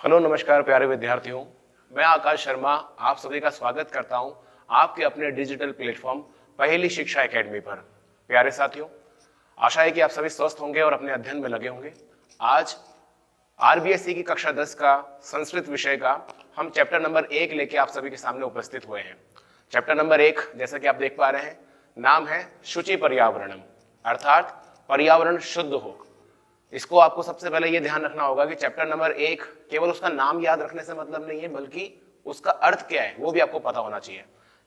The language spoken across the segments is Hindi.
हेलो नमस्कार प्यारे विद्यार्थियों, मैं आकाश शर्मा आप सभी का स्वागत करता हूं आपके अपने डिजिटल प्लेटफॉर्म पहेली शिक्षा एकेडमी पर। प्यारे साथियों, आशा है कि आप सभी स्वस्थ होंगे और अपने अध्ययन में लगे होंगे। आज आरबीएसई की कक्षा 10 का संस्कृत विषय का हम चैप्टर नंबर 1 लेके आप सभी के सामने उपस्थित हुए हैं। चैप्टर नंबर 1 जैसा कि आप देख पा रहे हैं, नाम है शुचि पर्यावरणम, अर्थात पर्यावरण शुद्ध हो। इसको आपको सबसे पहले ये ध्यान रखना होगा कि चैप्टर नंबर 1 केवल उसका नाम याद रखने से मतलब नहीं है, बल्कि उसका अर्थ क्या है वो भी आपको पता होना चाहिए।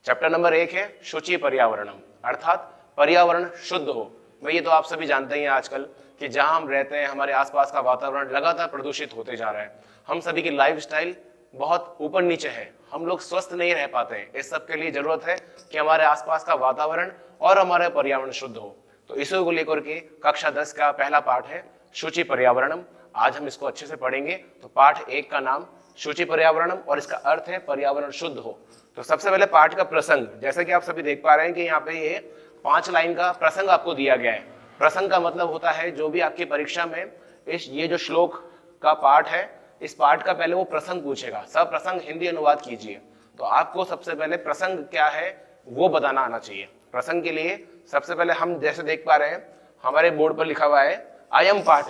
चैप्टर नंबर 1 है शुचि पर्यावरणम, अर्थात पर्यावरण शुद्ध हो। भाई ये तो आप सभी जानते ही हैं आजकल कि जहां हम रहते हैं हमारे आसपास का वातावरण लगातार प्रदूषित होते जा रहा है। हम सभी की लाइफस्टाइल बहुत ऊपर नीचे है, हम लोग स्वस्थ नहीं रह पाते हैं। इस सब के लिए जरूरत है कि हमारे आसपास का वातावरण और हमारा पर्यावरण शुद्ध हो। तो इसी को लेकर के कक्षा 10 का पहला पाठ है शुचि पर्यावरणम। आज हम इसको अच्छे से पढ़ेंगे। तो पाठ 1 का नाम शुचि पर्यावरणम और इसका अर्थ है पर्यावरण शुद्ध हो। तो सबसे पहले पाठ का प्रसंग, जैसे कि आप सभी देख पा रहे हैं कि यहाँ पे ये 5 लाइन का प्रसंग आपको दिया गया है। प्रसंग का मतलब होता है जो भी आपकी परीक्षा में ये जो श्लोक का पाठ है, इस पाठ का पहले वो प्रसंग पूछेगा। सब प्रसंग हिंदी अनुवाद कीजिए। तो आपको सबसे पहले प्रसंग क्या है वो बताना आना चाहिए। प्रसंग के लिए सबसे पहले हम जैसे देख पा रहे हैं हमारे बोर्ड पर लिखा हुआ है अयम पाठ।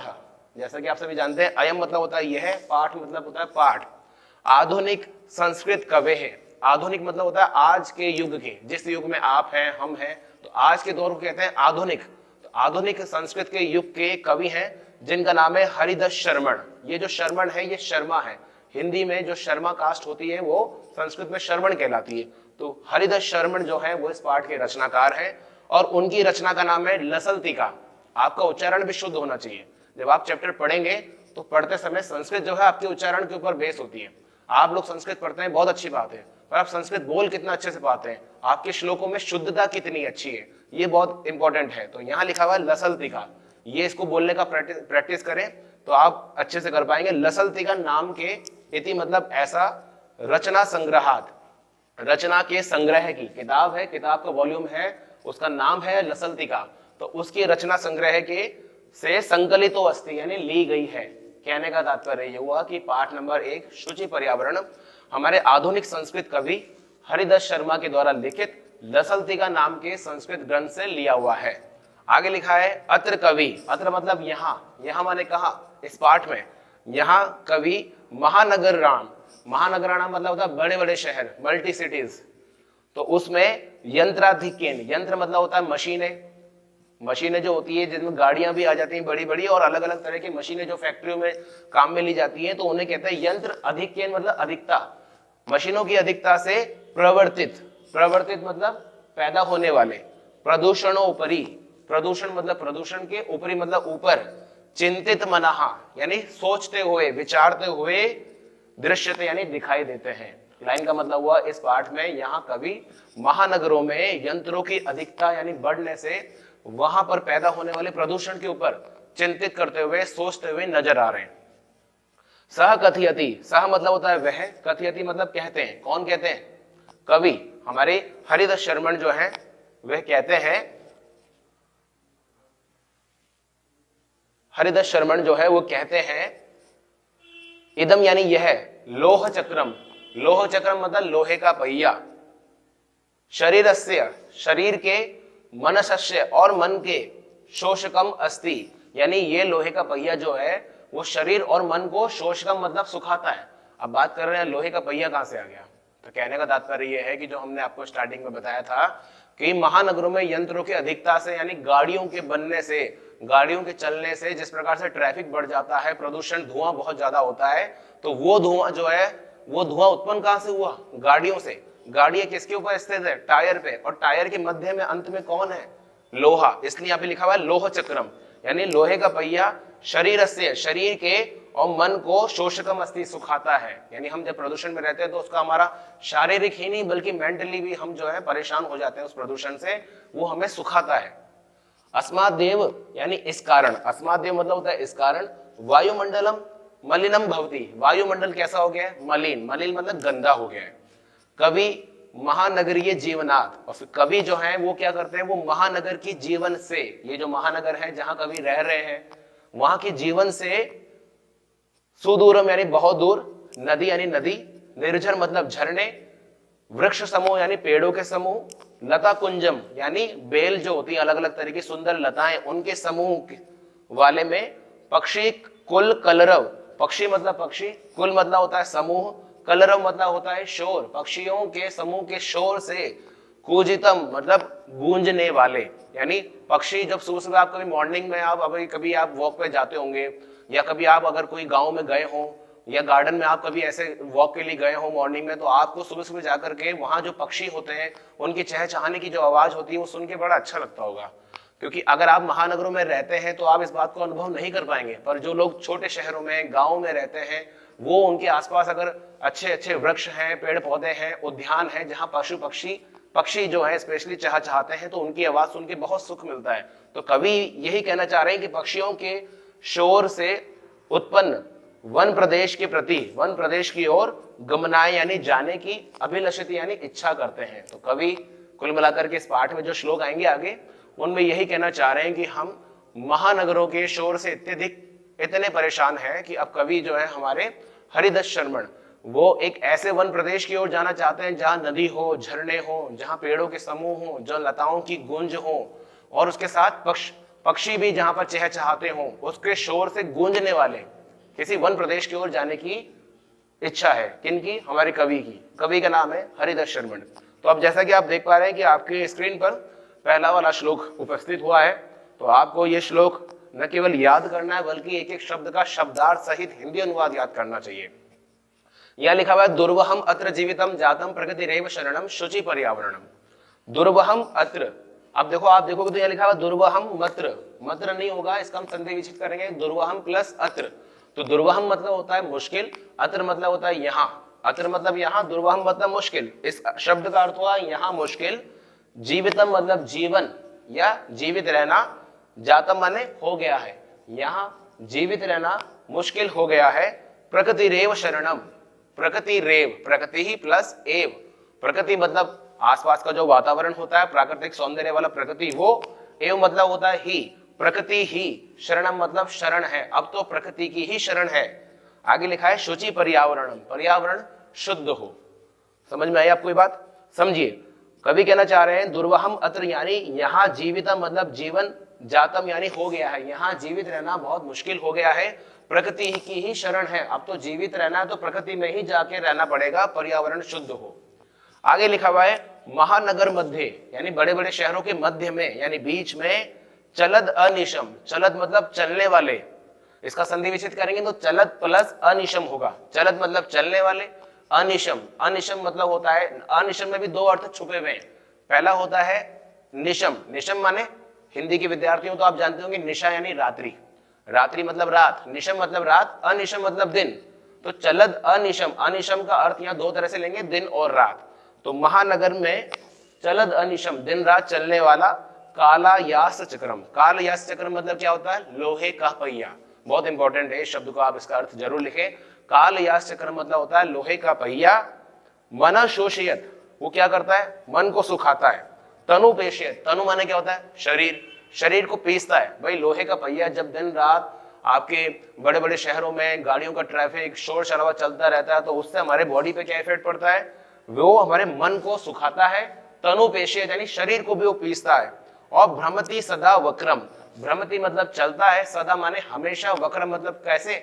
जैसा कि आप सभी जानते हैं अयम मतलब होता है यह, पाठ मतलब होता है पाठ। आधुनिक संस्कृत कवि है। आधुनिक मतलब होता है आज के युग के, जिस युग में आप हैं हम हैं, तो आज के दौर को कहते हैं आधुनिक। तो आधुनिक संस्कृत के युग के कवि हैं जिनका नाम है हरिदास शर्मण। ये जो शर्मण है ये शर्मा है। हिंदी में जो शर्मा कास्ट होती है वो संस्कृत में शर्मण कहलाती है। तो हरिदास शर्मण जो है वो इस पाठ के रचनाकार हैं और उनकी रचना का नाम है लसलतिका। आपका उच्चारण भी शुद्ध होना चाहिए। जब आप चैप्टर पढ़ेंगे तो पढ़ते समय संस्कृत जो है आपके उच्चारण के ऊपर बेस होती है। आप लोग संस्कृत पढ़ते हैं, बहुत अच्छी बात है, पर आप संस्कृत बोल कितना अच्छे से पाते हैं, आपके श्लोकों में शुद्धता कितनी अच्छी है, ये बहुत इंपॉर्टेंट है। तो यहाँ लिखा हुआ है लसलतिका, ये इसको बोलने का प्रैक्टिस करें तो आप अच्छे से कर पाएंगे। लसलतिका नाम के इति मतलब ऐसा, रचना संग्रहात, रचना के संग्रह की किताब है, किताब का वॉल्यूम है, उसका नाम है लसलतिका। तो उसकी रचना संग्रह के से संकलितो अस्ति यानी ली गई है। कहने का तात्पर्य यह हुआ कि पाठ नंबर 1 शुचि पर्यावरण हमारे आधुनिक संस्कृत कवि हरिदास शर्मा के द्वारा लिखित लसलतिका नाम के संस्कृत ग्रंथ से लिया हुआ है। आगे लिखा है अत्र कवि, अत्र मतलब यहाँ, यहाँ माने कहा इस पाठ में, यहाँ कवि महानगराणाम, महानगराणाम मतलब होता है बड़े बड़े शहर, मल्टी सिटीज। तो उसमें यंत्राधिक्यन, यंत्र मतलब होता है मशीनें, मशीनें जो होती है जिनमें गाड़ियां भी आ जाती हैं बड़ी बड़ी, और अलग अलग तरह की मशीनें जो फैक्ट्रियों में काम में ली जाती हैं, तो उन्हें कहते हैं यंत्र अधिक्यन मतलब अधिकता, मशीनों की अधिकता से प्रवर्तित, प्रवर्तित मतलब पैदा होने वाले, प्रदूषणोपरि, प्रदूषण मतलब प्रदूषण के, ऊपरी मतलब ऊपर, चिंतित मनहा यानी सोचते हुए विचारते हुए, दृश्यते यानी दिखाई देते हैं। लाइन का मतलब हुआ इस पाठ में यहाँ कवि महानगरों में यंत्रों की अधिकता यानी बढ़ने से वहां पर पैदा होने वाले प्रदूषण के ऊपर चिंतित करते हुए सोचते हुए नजर आ रहे हैं। सह कथयति, सह मतलब होता है वह, कथयति मतलब कहते हैं। कौन कहते हैं? कवि हमारे हरिदास शर्मण जो है वह कहते हैं, हरिदास शर्मण जो है वो कहते हैं इदम यानी यह, लोह चक्रम, लोह चक्रम मतलब लोहे का पहिया, शरीरस्य शरीर के, मनसस्य और मन के, शोषकम अस्ति यानी ये लोहे का पहिया जो है वो शरीर और मन को, शोषकम मतलब सुखाता है। अब बात कर रहे हैं लोहे का पहिया कहां से आ गया, तो कहने का तात्पर्य यह है कि जो हमने आपको स्टार्टिंग में बताया था कि महानगरों में यंत्रों की अधिकता से यानी गाड़ियों के बनने से, गाड़ियों के चलने से जिस प्रकार से ट्रैफिक बढ़ जाता है, प्रदूषण धुआं बहुत ज्यादा होता है, तो वो धुआं जो है वो धुआं उत्पन्न कहां से हुआ? गाड़ियों से। गाड़ियां किसके ऊपर स्थित है? टायर पे, और टायर के मध्य में अंत में कौन है? लोहा। इसलिए यहाँ पे लिखा हुआ है लोह चक्रम यानी लोहे का पहिया, शरीर से शरीर के और मन को, शोषकम अस्ति सुखाता है। यानी हम जब प्रदूषण में रहते हैं तो उसका हमारा शारीरिक ही नहीं बल्कि मेंटली भी हम जो है परेशान हो जाते हैं उस प्रदूषण से, वो हमें सुखाता है। अस्मादेव यानी इस कारण, अस्मादेव मतलब होता है इस कारण, वायुमंडलम मलिनम भवति, वायुमंडल कैसा हो गया है? मलिन, मलिन मतलब गंदा हो गया है। कवि महानगरीय जीवनात्, और फिर कवि जो है वो क्या करते हैं, वो महानगर की जीवन से, ये जो महानगर है जहां कवि रह रहे हैं वहां के जीवन से, सुदूरम यानी बहुत दूर, नदी यानी नदी, निर्झर मतलब झरने, वृक्ष समूह यानी पेड़ों के समूह, लता कुंजम यानी बेल जो होती है अलग अलग तरह की सुंदर लताएं उनके समूह वाले में, पक्षी कुल कलरव, पक्षी मतलब पक्षी, कुल मतलब होता है समूह, कलरव मतलब होता है शोर, पक्षियों के समूह के शोर से, कूजितम मतलब गूंजने वाले, यानी पक्षी जब सुबह सुबह आप कभी मॉर्निंग में आप अभी कभी आप वॉक पे जाते होंगे, या कभी आप अगर कोई गांव में गए हो या गार्डन में आप कभी ऐसे वॉक के लिए गए हो मॉर्निंग में, तो आपको सुबह सुबह जाकर के वहां जो पक्षी होते हैं उनकी चहचहाने की जो आवाज होती है वो सुन के बड़ा अच्छा लगता होगा। क्योंकि अगर आप महानगरों में रहते हैं तो आप इस बात को अनुभव नहीं कर पाएंगे, पर जो लोग छोटे शहरों में गाँव में रहते हैं वो उनके आसपास अगर अच्छे अच्छे वृक्ष हैं, पेड़ पौधे हैं, उद्यान है जहाँ पशु पक्षी जो है स्पेशली चहचहाते हैं, तो उनकी आवाज सुन के बहुत सुख मिलता है। तो कवि यही कहना चाह रहे हैं कि पक्षियों के शोर से उत्पन्न वन प्रदेश के प्रति, वन प्रदेश की ओर गमनाए यानी जाने की, अभिलषित यानी इच्छा करते हैं। तो कवि कुल मिलाकर के इस पाठ में जो श्लोक आएंगे आगे उनमें यही कहना चाह रहे हैं कि हम महानगरों के शोर से इतने परेशान हैं कि अब कवि जो है हमारे हरिदत्त शर्मण वो एक ऐसे वन प्रदेश की ओर जाना चाहते हैं जहां नदी हो, झरने हो, जहां पेड़ों के समूह हो, जहां लताओं की गूंज हो, और उसके साथ पक्षी भी जहां पर चहचहाते हो, उसके शोर से गूंजने वाले किसी वन प्रदेश की ओर जाने की इच्छा है। किनकी? हमारे कवि की। कवि का नाम है हरिदत्त शर्मण। तो अब जैसा कि आप देख पा रहे हैं कि आपके स्क्रीन पर पहला वाला श्लोक उपस्थित हुआ है, तो आपको यह श्लोक न केवल याद करना है बल्कि एक एक शब्द का शब्दार्थ सहित हिंदी अनुवाद याद करना चाहिए। यह लिखा हुआ है दुर्वहम अत्र जीवितम जातम प्रकृतिरेव शरणम शुचि पर्यावरणम। दुर्वहम अत्र, अब देखो आप देखोगे तो यह लिखा हुआ दुर्वहम मत्र, मत्र नहीं होगा, इसका हम संधि विच्छेद करेंगे, दुर्वहम प्लस अत्र। तो दुर्वहम मतलब होता है मुश्किल, अत्र मतलब होता है यहाँ, अत्र मतलब यहाँ, दुर्वहम मतलब मुश्किल। इस शब्द का अर्थ हुआ यहाँ मुश्किल, जीवितम मतलब जीवन या जीवित रहना, जातम माने हो गया है, यहाँ जीवित रहना मुश्किल हो गया है, प्रकृति रेव शरणम, प्रकृति रेव, प्रकृति ही प्लस एव, प्रकृति मतलब आसपास का जो वातावरण होता है प्राकृतिक सौंदर्य वाला प्रकृति वो, एव मतलब होता है ही, प्रकृति ही, शरणम मतलब शरण है, अब तो प्रकृति की ही शरण है। आगे लिखा है शुचि पर्यावरणम, पर्यावरण शुद्ध हो। समझ में आई आपको ये बात? समझिए, कवि कहना चाह रहे हैं दुर्वहम अत्र यानी यहाँ जीवितम मतलब जीवन, जातम यानी हो गया है, यहाँ जीवित रहना बहुत मुश्किल हो गया है, प्रकृति की ही शरण है, अब तो जीवित रहना है तो प्रकृति में ही जाके रहना पड़ेगा, पर्यावरण शुद्ध हो। आगे लिखा हुआ है महानगर मध्य यानी बड़े बड़े शहरों के मध्य में यानी बीच में, चलद अनिशम, चलद मतलब चलने वाले, इसका संधि विच्छेद करेंगे तो चलद प्लस अनिशम होगा, चलद मतलब चलने वाले, अनिशम, अनिशम मतलब होता है, अनिशम में भी दो अर्थ छुपे हुए हैं। पहला होता है निशम, निशम माने हिंदी के विद्यार्थियों तो आप जानते होंगे निशा यानी रात्रि, रात्रि मतलब रात, निशम मतलब रात, अनिशम मतलब दिन। तो चलद अनिशम, अनिशम का अर्थ यहाँ दो तरह से लेंगे, दिन और रात। तो महानगर में चलद अनिशम दिन रात चलने वाला, काला यास चक्रम, काल यास चक्रम मतलब क्या होता है? लोहे का पहिया। बहुत इंपॉर्टेंट है इस शब्द को आप इसका अर्थ जरूर लिखें। काल यास चक्रम मतलब होता है लोहे का पहिया। मन शोषयत, वो क्या करता है? मन को सुखाता है। तनु पेशयत, तनु माने क्या होता है? शरीर, शरीर को पीसता है। भाई लोहे का पहिया जब दिन रात आपके बड़े बड़े शहरों में गाड़ियों का ट्रैफिक शोर शराबा चलता रहता है तो उससे हमारे बॉडी पे क्या इफेक्ट पड़ता है? वो हमारे मन को सुखाता है। तनु पेशयत यानी शरीर को भी वो पीसता है। और भ्रमति सदा वक्रम, भ्रमति मतलब चलता है, सदा माने हमेशा, वक्रम मतलब कैसे?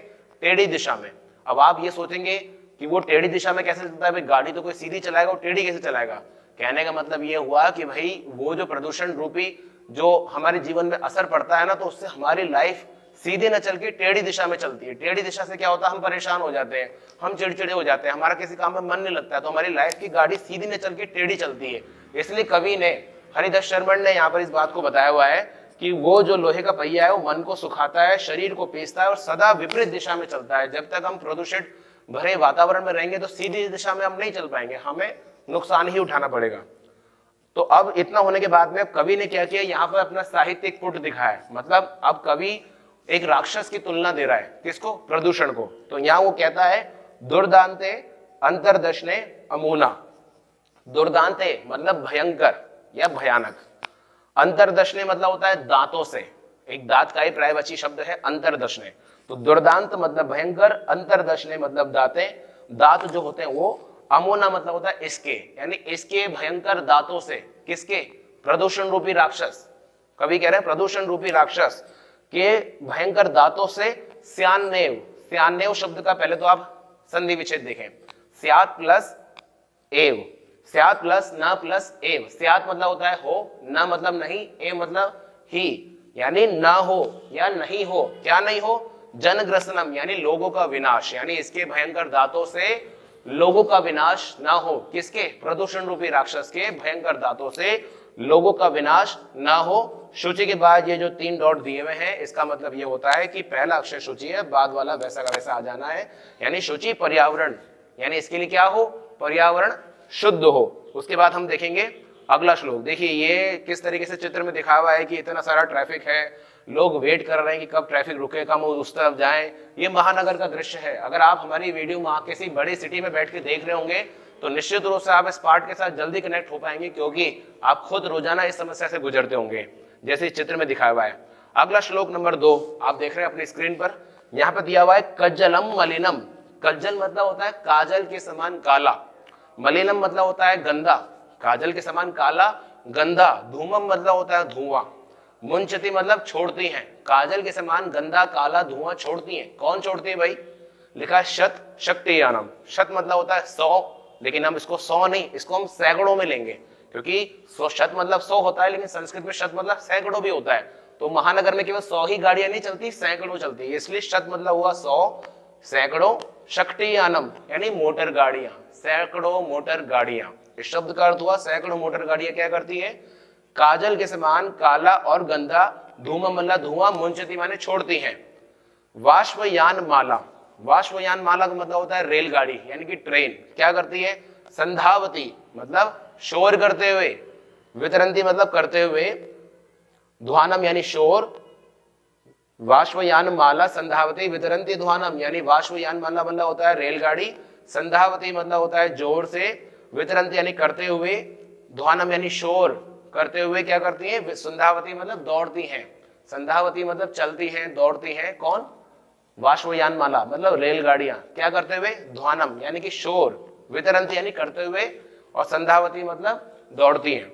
टेढ़ी दिशा में। अब आप ये सोचेंगे कि वो टेढ़ी दिशा में कैसे चलता है? भाई गाड़ी तो कोई सीधी चलाएगा, वो टेढ़ी कैसे चलाएगा? कहने का मतलब ये हुआ कि भाई वो जो प्रदूषण रूपी जो हमारे जीवन में असर पड़ता है ना, तो उससे हमारी लाइफ सीधे न चल के टेढ़ी दिशा में चलती है। टेढ़ी दिशा से क्या होता है? हम परेशान हो जाते हैं, हम चिड़चिड़े हो जाते हैं, हमारा किसी काम में मन नहीं लगता है, तो हमारी लाइफ की गाड़ी सीधी न चल के टेढ़ी चलती है। इसलिए कवि ने, हरिदत्त शर्मण ने यहाँ पर इस बात को बताया हुआ है कि वो जो लोहे का पहिया है वो मन को सुखाता है, शरीर को पीसता है और सदा विपरीत दिशा में चलता है। जब तक हम प्रदूषित भरे वातावरण में रहेंगे तो सीधी दिशा में हम नहीं चल पाएंगे, हमें नुकसान ही उठाना पड़ेगा। तो अब इतना होने के बाद में कवि ने क्या किया? यहाँ पर अपना साहित्यिक पुट दिखाया, मतलब अब कवि एक राक्षस की तुलना दे रहा है। किसको? प्रदूषण को। तो यहाँ वो कहता है दुर्दांते अंतर्दशने अमूना, दुर्दांते मतलब भयंकर या भयानक, अंतर्दशने मतलब होता है दांतों से, एक दांत का ही पर्यायवाची शब्द है अंतर्दशने। तो दुर्दांत मतलब भयंकर, अंतर्दशने मतलब दांते, दांत जो होते हैं वो अमोना मतलब होता है इसके, यानी इसके भयंकर दांतों से, किसके, प्रदूषण रूपी राक्षस, कवि कह रहे हैं प्रदूषण रूपी राक्षस के भयंकर दांतों से स्यान्नेव, स्यान्नेव शब्द का पहले तो आप संधि विच्छेद देखें, स्यात् प्लस एव, स्यात् प्लस न प्लस एव, स्यात् मतलब होता है हो, न मतलब नहीं, एव मतलब ही, यानी ना हो या नहीं हो, क्या नहीं हो, जनग्रसनम यानी लोगों का विनाश, यानी इसके भयंकर दांतों से लोगों का विनाश ना हो, किसके, प्रदूषण रूपी राक्षस के भयंकर दांतों से लोगों का विनाश ना हो। शुचि के बाद ये जो 3 डॉट दिए हुए हैं इसका मतलब ये होता है कि पहला अक्षर शुचि है, बाद वाला वैसा का वैसा आ जाना है, यानी शुचि पर्यावरण, यानी इसके लिए क्या हो, पर्यावरण शुद्ध हो। उसके बाद हम देखेंगे अगला श्लोक। देखिए ये किस तरीके से चित्र में दिखा हुआ है कि इतना सारा ट्रैफिक है, लोग वेट कर रहे हैं कि कब ट्रैफिक रुके, कब उस तरफ जाएं। ये महानगर का दृश्य है। अगर आप हमारी वीडियो वहाँ किसी बड़ी सिटी में बैठ के देख रहे होंगे तो निश्चित रूप से आप इस पार्ट के साथ जल्दी कनेक्ट हो पाएंगे, क्योंकि आप खुद रोजाना इस समस्या से गुजरते होंगे जैसे इस चित्र में दिखाया हुआ है। अगला श्लोक नंबर 2 आप देख रहे हैं अपनी स्क्रीन पर, यहाँ पे दिया हुआ है कज्जलम मलिनम। कज्जल मतलब होता है काजल के समान काला, मलिनम मतलब होता है गंदा, काजल के समान काला गंदा, धूमम मतलब होता है धुआं, मुंचती मतलब छोड़ती हैं, काजल के समान गंदा काला धुआं छोड़ती हैं। कौन छोड़ती है भाई, लिखा है शत शक्तियानम। शत मतलब होता है 100, लेकिन हम इसको 100 नहीं, इसको हम सैकड़ों में लेंगे, क्योंकि शत मतलब 100 होता है, लेकिन संस्कृत में शत मतलब सैकड़ों भी होता है। तो महानगर में केवल 100 ही गाड़ियां नहीं चलती, सैकड़ों चलती है, इसलिए शत मतलब हुआ 100, सैकड़ों, शक्तियानम यानी मोटर गाड़ियां, सैकड़ों मोटर गाड़ियां। इस शब्द का अर्थ हुआ सैकड़ों मोटर गाड़ियां क्या करती है, काजल के समान काला और गंदा, धूमा मतलब धुआं, मुंचती माने छोड़ती हैं। वाष्पयान माला, वाष्पयान माला का मतलब होता है रेलगाड़ी यानी कि ट्रेन, क्या करती है, संधावती मतलब शोर करते हुए, वितरंती मतलब करते हुए, ध्वानम यानी शोर, वाष्पयान माला संधावती वितरंती ध्वानम, यानी वाष्पयान माला मतलब होता है रेलगाड़ी, संधावती मतलब होता है जोर से, वितरंती यानी करते हुए, ध्वानम यानी शोर करते हुए क्या करती है, संधावती मतलब दौड़ती हैं, संधावती मतलब चलती हैं दौड़ती हैं, कौन, वाष्पयान माला मतलब रेलगाड़ियां, क्या करते हुए, ध्वानम यानी कि शोर, वितरंती यानी करते हुए, और संधावती मतलब दौड़ती हैं।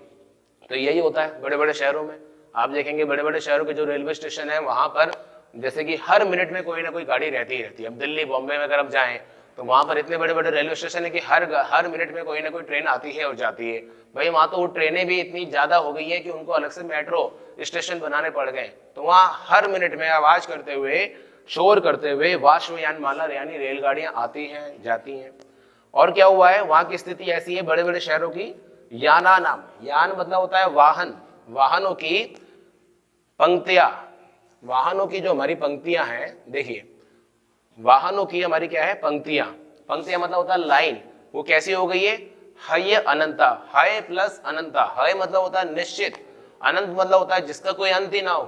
तो यही होता है बड़े बड़े शहरों में। आप देखेंगे बड़े बड़े शहरों के जो रेलवे स्टेशन है वहां पर जैसे कि हर मिनट में कोई ना कोई गाड़ी रहती ही रहती है। अब दिल्ली बॉम्बे में अगर आप जाएं तो वहां पर इतने बड़े बड़े रेलवे स्टेशन है कि हर मिनट में कोई ना कोई ट्रेन आती है और जाती है। भाई वहां तो वो ट्रेनें भी इतनी ज्यादा हो गई है कि उनको अलग से मेट्रो स्टेशन बनाने पड़ गए। तो वहां हर मिनट में आवाज करते हुए, शोर करते हुए वाष्पयान माला यानी रेलगाड़ियां आती हैं जाती हैं। और क्या हुआ है, वहां की स्थिति ऐसी है बड़े बड़े शहरों की, याना नाम, यान मतलब होता है वाहन, वाहनों की पंक्तियां, वाहनों की जो हमारी पंक्तियां हैं, देखिए वाहनों की हमारी क्या है, पंक्तियां, पंक्तियां मतलब होता है लाइन, वो कैसी हो गई है, हय अनंता, हय प्लस अनंता, हय मतलब होता है निश्चित, अनंत मतलब होता है जिसका कोई अंत ही ना हो।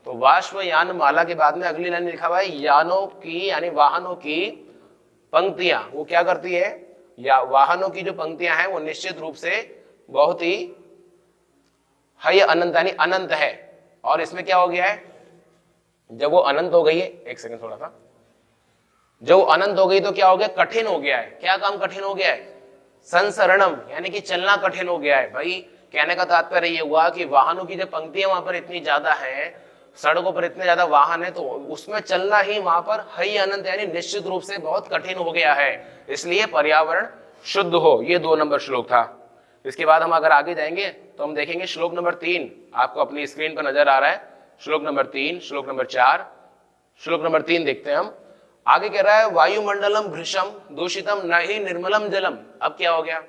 तो वाष्पयान माला के बाद में अगली लाइन लिखा हुआ है यानों की यानी वाहनों की पंक्तियां, वो क्या करती है, या वाहनों की जो पंक्तियां हैं वो निश्चित रूप से बहुत ही हय अनंत यानी अनंत है। और इसमें क्या हो गया है, जब वो अनंत हो गई है, एक सेकंड थोड़ा सा, जब अनंत हो गई तो क्या हो गया, कठिन हो गया है। क्या काम कठिन हो गया है, संसरणम यानी कि चलना कठिन हो गया है। भाई कहने का तात्पर्य ये हुआ कि वाहनों की जो पंक्तियां वहां पर इतनी ज्यादा है, सड़कों पर इतने ज्यादा वाहन है, तो उसमें चलना ही वहां पर हय अनंत यानी निश्चित रूप से बहुत कठिन हो गया है, इसलिए पर्यावरण शुद्ध हो। ये 2 नंबर श्लोक था। इसके बाद हम अगर आगे जाएंगे तो हम देखेंगे श्लोक नंबर 3 आपको अपनी स्क्रीन पर नजर आ रहा है, श्लोक नंबर 3, श्लोक नंबर 4, श्लोक नंबर 3 देखते हैं हम। आगे कह रहा है वायुमंडलम भृशम दूषितम न ही निर्मलम जलम। अब क्या हो गया,